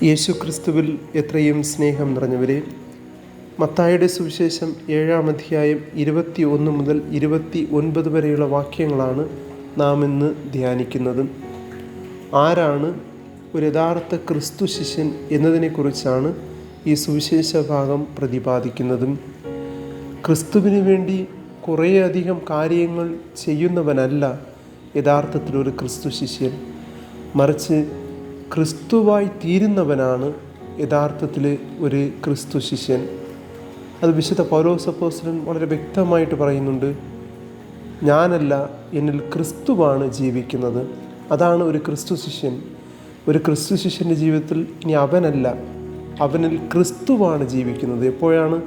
യേശുക്രിസ്തുവിൽ എത്രയും സ്നേഹം നിറഞ്ഞവരെ, മത്തായിയുടെ സുവിശേഷം 7-ാം അധ്യായം 21 മുതൽ 29 വരെയുള്ള വാക്യങ്ങളാണ് നാം ഇന്ന് ധ്യാനിക്കുന്നത്. ആരാണ് ഒരു യഥാർത്ഥ ക്രിസ്തു ശിഷ്യൻ എന്നതിനെക്കുറിച്ചാണ് ഈ സുവിശേഷ ഭാഗം പ്രതിപാദിക്കുന്നതും. ക്രിസ്തുവിന് വേണ്ടി കുറേയധികം കാര്യങ്ങൾ ചെയ്യുന്നവനല്ല യഥാർത്ഥത്തിലൊരു ക്രിസ്തു ശിഷ്യൻ, മറിച്ച് ക്രിസ്തുവായി തീരുന്നവനാണ് യഥാർത്ഥത്തിൽ ഒരു ക്രിസ്തു ശിഷ്യൻ. അത് വിശുദ്ധ പൗലോസ് അപ്പോസ്തലൻ വളരെ വ്യക്തമായിട്ട് പറയുന്നുണ്ട്. ഞാനല്ല, എന്നിൽ ക്രിസ്തുവാണ് ജീവിക്കുന്നത്. അതാണ് ഒരു ക്രിസ്തു ശിഷ്യൻ. ഒരു ക്രിസ്തു ശിഷ്യൻ്റെ ജീവിതത്തിൽ ഇനി അവനല്ല, അവനിൽ ക്രിസ്തുവാണ് ജീവിക്കുന്നത്. എപ്പോഴാണ്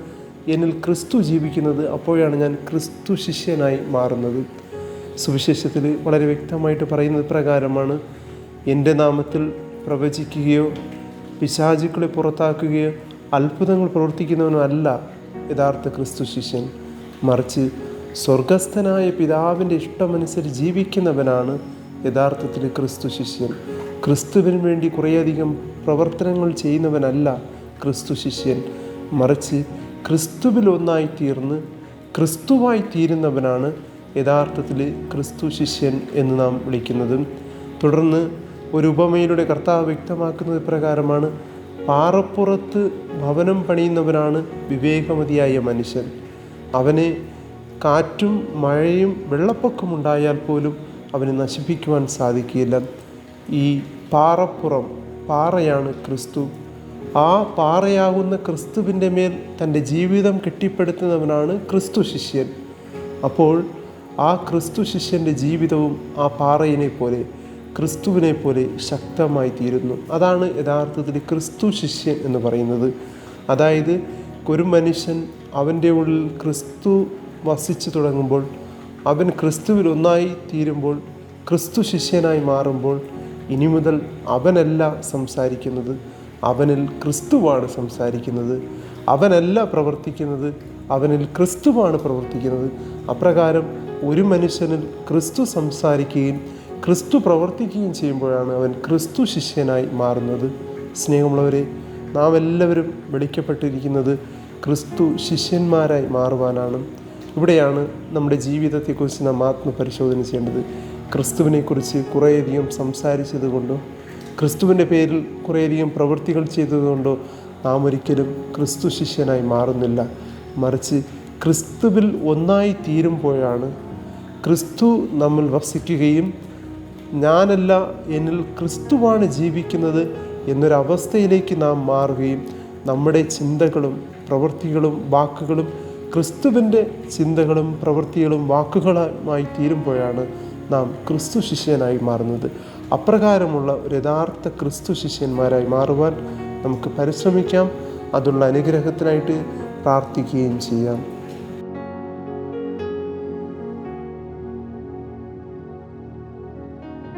എന്നിൽ ക്രിസ്തു ജീവിക്കുന്നത്, അപ്പോഴാണ് ഞാൻ ക്രിസ്തു ശിഷ്യനായി മാറുന്നത്. സുവിശേഷത്തിൽ വളരെ വ്യക്തമായിട്ട് പറയുന്നത് പ്രകാരമാണ്, എൻ്റെ നാമത്തിൽ പ്രവചിക്കുകയോ പിശാചുക്കളെ പുറത്താക്കുകയോ അത്ഭുതങ്ങൾ പ്രവർത്തിക്കുന്നവനോ അല്ല യഥാർത്ഥ ക്രിസ്തു ശിഷ്യൻ, മറിച്ച് സ്വർഗസ്ഥനായ പിതാവിൻ്റെ ഇഷ്ടമനുസരിച്ച് ജീവിക്കുന്നവനാണ് യഥാർത്ഥത്തിൽ ക്രിസ്തു ശിഷ്യൻ. ക്രിസ്തുവിന് വേണ്ടി കുറേയധികം പ്രവർത്തനങ്ങൾ ചെയ്യുന്നവനല്ല ക്രിസ്തു ശിഷ്യൻ, മറിച്ച് ക്രിസ്തുവിൽ ഒന്നായി തീർന്ന് ക്രിസ്തുവായി തീരുന്നവനാണ് യഥാർത്ഥത്തിൽ ക്രിസ്തു ശിഷ്യൻ എന്ന് നാം വിളിക്കുന്നത്. തുടർന്ന് ഒരു ഉപമയിലൂടെ കർത്താവ് വ്യക്തമാക്കുന്നത് പ്രകാരമാണ്, പാറപ്പുറത്ത് ഭവനം പണിയുന്നവനാണ് വിവേകമതിയായ മനുഷ്യൻ. അവനെ കാറ്റും മഴയും വെള്ളപ്പൊക്കമുണ്ടായാൽ പോലും അവനെ നശിപ്പിക്കുവാൻ സാധിക്കില്ല. ഈ പാറയാണ് ക്രിസ്തു. ആ പാറയാകുന്ന ക്രിസ്തുവിൻ്റെ മേൽ തൻ്റെ ജീവിതം കെട്ടിപ്പടുത്തുന്നവനാണ് ക്രിസ്തു ശിഷ്യൻ. അപ്പോൾ ആ ക്രിസ്തു ശിഷ്യൻ്റെ ജീവിതവും ആ പാറയിനെ പോലെ, ക്രിസ്തുവിനെ പോലെ ശക്തമായി തീരുന്നു. അതാണ് യഥാർത്ഥത്തിൽ ക്രിസ്തു ശിഷ്യൻ എന്ന് പറയുന്നത്. അതായത് ഒരു മനുഷ്യൻ അവൻ്റെ ഉള്ളിൽ ക്രിസ്തു വസിച്ചു തുടങ്ങുമ്പോൾ, അവൻ ക്രിസ്തുവിൽ ഒന്നായി തീരുമ്പോൾ, ക്രിസ്തു ശിഷ്യനായി മാറുമ്പോൾ, ഇനി മുതൽ അവനല്ല സംസാരിക്കുന്നത്, അവനിൽ ക്രിസ്തുവാണ് സംസാരിക്കുന്നത്. അവനല്ല പ്രവർത്തിക്കുന്നത്, അവനിൽ ക്രിസ്തുവാണ് പ്രവർത്തിക്കുന്നത്. അപ്രകാരം ഒരു മനുഷ്യനിൽ ക്രിസ്തു സംസാരിക്കുകയും ക്രിസ്തു പ്രവർത്തിക്കുകയും ചെയ്യുമ്പോഴാണ് അവൻ ക്രിസ്തു ശിഷ്യനായി മാറുന്നത്. സ്നേഹമുള്ളവരെ, നാം എല്ലാവരും വിളിക്കപ്പെട്ടിരിക്കുന്നത് ക്രിസ്തു ശിഷ്യന്മാരായി മാറുവാനാണ്. ഇവിടെയാണ് നമ്മുടെ ജീവിതത്തെക്കുറിച്ച് നാം ആത്മപരിശോധന ചെയ്യേണ്ടത്. ക്രിസ്തുവിനെക്കുറിച്ച് കുറേയധികം സംസാരിച്ചത് കൊണ്ടോ, ക്രിസ്തുവിൻ്റെ പേരിൽ കുറേയധികം പ്രവൃത്തികൾ ചെയ്തതുകൊണ്ടോ നാം ഒരിക്കലും ക്രിസ്തു ശിഷ്യനായി മാറുന്നില്ല. മറിച്ച് ക്രിസ്തുവിൽ ഒന്നായി തീരുമ്പോഴാണ് ക്രിസ്തു നമ്മിൽ വസിക്കുകയും ഞാനല്ല, എന്നിൽ ക്രിസ്തുവാണ് ജീവിക്കുന്നത് എന്നൊരവസ്ഥയിലേക്ക് നാം മാറുകയും നമ്മുടെ ചിന്തകളും പ്രവൃത്തികളും വാക്കുകളും ക്രിസ്തുവിൻ്റെ ചിന്തകളും പ്രവൃത്തികളും വാക്കുകളുമായി തീരുമ്പോഴാണ് നാം ക്രിസ്തു ശിഷ്യനായി മാറുന്നത്. അപ്രകാരമുള്ള ഒരു യഥാർത്ഥ ക്രിസ്തു ശിഷ്യന്മാരായി മാറുവാൻ നമുക്ക് പരിശ്രമിക്കാം. അതുള്ള അനുഗ്രഹത്തിനായിട്ട് പ്രാർത്ഥിക്കുകയും ചെയ്യാം.